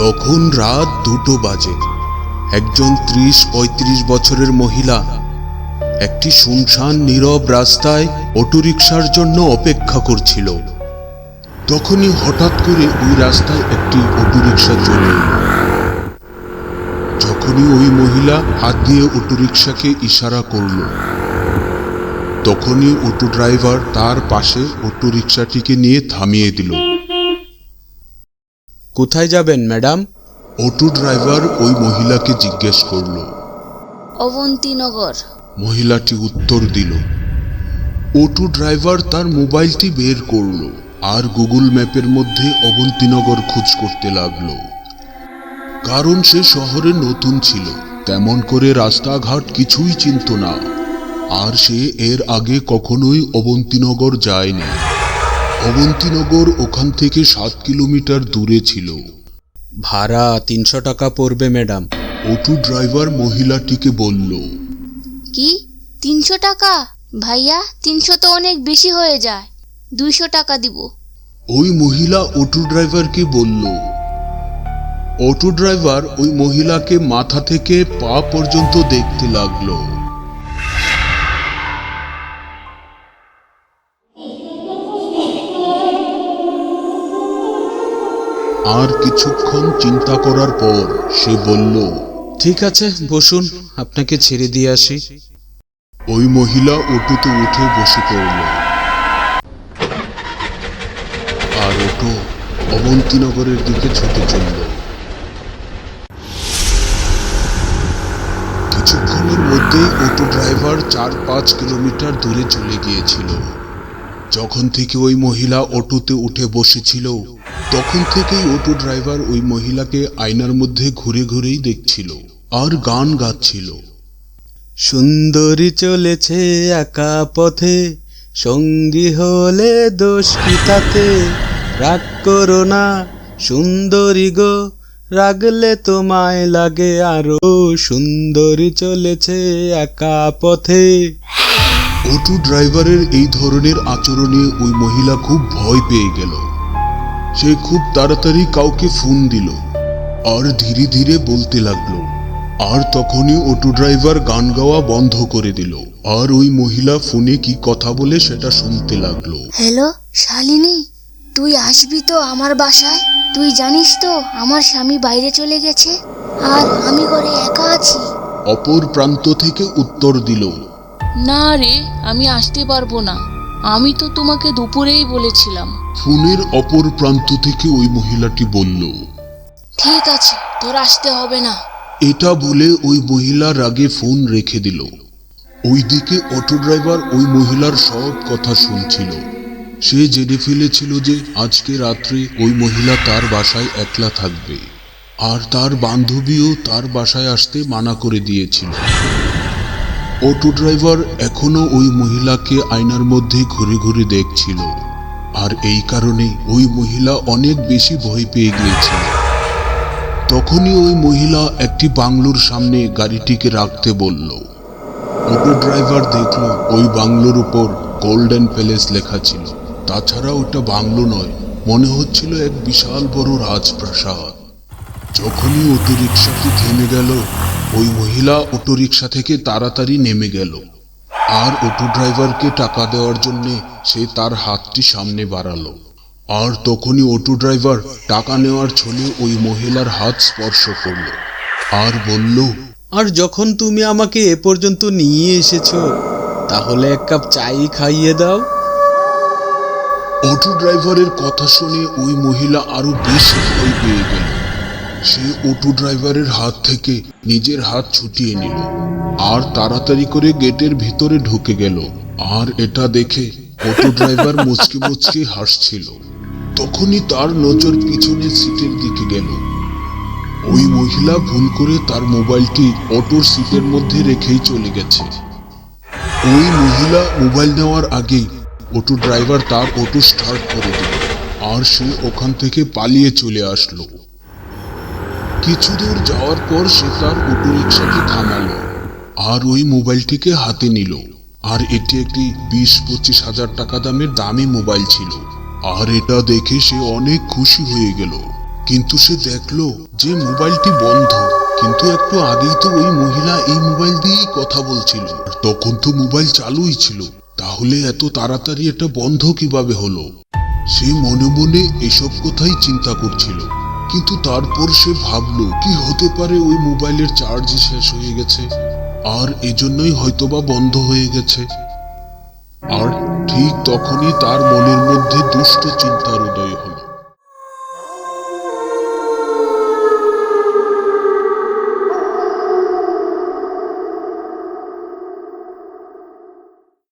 তখন রাত 2টো বাজে। একজন 30-35 বছরের মহিলা একটি শুনশান নীরব রাস্তায় অটোরিকশার জন্য অপেক্ষা করছিল। তখনই হঠাৎ করে ওই রাস্তায় একটি অটোরিকশা চলে এলো। যখনই ওই মহিলা হাত দিয়ে অটোরিকশাকে ইশারা করলো, তখনই অটো ড্রাইভার তার পাশে অটোরিকশাটিকে নিয়ে থামিয়ে দিল। কোথায় যাবেন ম্যাডাম? অটো ড্রাইভার ওই মহিলাকে জিজ্ঞেস করলো। অবন্তিনগর। মহিলাটি উত্তর দিল। অটো ড্রাইভার তার মোবাইলটি বের করলো আর গুগল ম্যাপের মধ্যে অবন্তিনগর খোঁজ করতে লাগলো। কারণ সে শহরে নতুন ছিল, তেমন করে রাস্তাঘাট কিছুই চিনত না, আর সে এর আগে কখনোই অবন্তিনগর যায়নি। অবন্তিনগর ওখান থেকে 7 কিলোমিটার দূরে ছিল। ভাড়া 300 টাকা পড়বে ম্যাডাম, অটো ড্রাইভার মহিলাটিকে বলল। কি 300 টাকা? ভাইয়া 300 তো অনেক বেশি হয়ে যায়, 200 টাকা দিব। ওই মহিলা অটো ড্রাইভারকে বলল। অটো ড্রাইভার ওই মহিলাকে মাথা থেকে পা পর্যন্ত দেখতে লাগলো। আর কিছুক্ষণ চিন্তা করার পর সে বলল, ঠিক আছে বসুন, আপনাকে ছেড়ে দিয়ে আসি। ওই মহিলা অটোতে উঠে বসে পড়ল আর অটো অবন্তিনগরের দিকে ছুটে চলল। কিছুক্ষণের মধ্যেই অটো ড্রাইভার 4-5 কিলোমিটার দূরে চলে গিয়েছিল। যখন থেকে ওই মহিলা অটোতে উঠে বসেছিল, তখন থেকেই অটো ড্রাইভার ওই মহিলাকে আয়নার মধ্যে ঘুরে ঘুরেই দেখছিল আর গান গাচ্ছিল। সুন্দরী চলেছে একা পথে, সঙ্গী হলে দোষ কি তাতে, রাগ করো না সুন্দরী গো, রাগলে তোমায় লাগে আরো, সুন্দরী চলেছে একা পথে। অটো ড্রাইভারের এই ধরনের আচরণে ওই মহিলা খুব ভয় পেয়ে গেল। সে খুব তাড়াতাড়ি কাউকে ফোন দিল আর ধীরে ধীরে বলতে লাগলো। আর তখনই অটো ড্রাইভার গান গাওয়া বন্ধ করে দিল আর ওই মহিলা ফোনে কি কথা বলে সেটা শুনতে লাগলো। হ্যালো শালিনী, তুই আসবি তো আমার বাসায়? তুই জানিস তো আমার স্বামী বাইরে চলে গেছে আর আমি ঘরে একা আছি। অপর প্রান্ত থেকে উত্তর দিল, না রে, আমি আসতে পারবো না, আমি তো তোমাকে দুপুরেই বলেছিলাম। ফোনের অপর প্রান্ত থেকে ওই মহিলাটি বলল, ঠিক আছে, তোর আসতে হবে না। এটা বলে ওই মহিলা রাগে ফোন রেখে দিল। ওইদিকে অটো ড্রাইভার ওই মহিলার সব কথা শুনছিল। সে জেনে ফেলেছিল যে আজকে রাত্রে ওই মহিলা তার বাসায় একলা থাকবে আর তার বান্ধবীও তার বাসায় আসতে মানা করে দিয়েছিল। অটো ড্রাইভার এখনো ওই মহিলাকে আয়নার মধ্যে ঘুরে ঘুরে দেখছিল আর এই কারণে ওই মহিলা অনেক বেশি ভয় পেয়ে গিয়েছিল। তখনই ওই মহিলা একটি বাংলোর সামনে গাড়িটিকে রাখতে বলল। অটো ড্রাইভার দেখল ওই বাংলোর উপর গোল্ডেন প্যালেস লেখা ছিল। তাছাড়া ওটা বাংলো নয়, মনে হচ্ছিল এক বিশাল বড় রাজপ্রাসাদ। যখনই অটোরিকশাটি থেমে গেল, ওই মহিলা অটোরিকশা থেকে তাড়াতাড়ি নেমে গেল আর অটো ড্রাইভারকে টাকা দেওয়ার জন্য সে তার হাতটি সামনে বাড়ালো। আর তখনই অটো ড্রাইভার টাকা নেওয়ার ছলে ওই মহিলার হাত স্পর্শ করল আর বলল, আর যখন তুমি আমাকে এ পর্যন্ত নিয়ে এসেছো, তাহলে এক কাপ চাই খাইয়ে দাও। অটো ড্রাইভারের কথা শুনে ওই মহিলা আরো বেশি ভয় পেয়ে গেল। সে অটো ড্রাইভারের হাত থেকে নিজের হাত ছুটিয়ে নিল আর তাড়াতাড়ি করে গেটের ভিতরে ঢুকে গেল। আর এটা দেখে অটো ড্রাইভার মুচকি মুচকি হাসছিল। তখনই তার নজর পিছনের সিটের দিকে গেল। ওই মহিলা ভুল করে তার মোবাইলটি অটোর সিটের মধ্যে রেখেই চলে গেছে। ওই মহিলা মোবাইল নেওয়ার আগেই অটো ড্রাইভার তার অটো স্টার্ট করে দিল আর সে ওখান থেকে পালিয়ে চলে আসলো। কিছু দূর যাওয়ার পর সে তার অটো রিক্সাকে থামালো আর ওই মোবাইলটিকে হাতে নিল। আর এটি একটি 20-25 হাজার টাকা দামের দামি মোবাইল ছিল। আর এটা দেখে সে অনেক খুশি হয়ে গেল। কিন্তু সে দেখলো যে মোবাইলটি বন্ধ। কিন্তু একটু আগেই তো ওই মহিলা এই মোবাইল দিয়েই কথা বলছিল, আর তখন তো মোবাইল চালুই ছিল। তাহলে এত তাড়াতাড়ি এটা বন্ধ কিভাবে হলো? সে মনে মনে এসব কথাই চিন্তা করছিল। কিন্তু তারপর সে ভাবলো কি হতে পারে, ওই মোবাইলের চার্জ শেষ হয়ে গেছে আর এজন্যই হয়তোবা বন্ধ হয়ে গেছে। আর ঠিক তখনই তার মনের মধ্যে দুষ্ট চিন্তার উদয় হলো।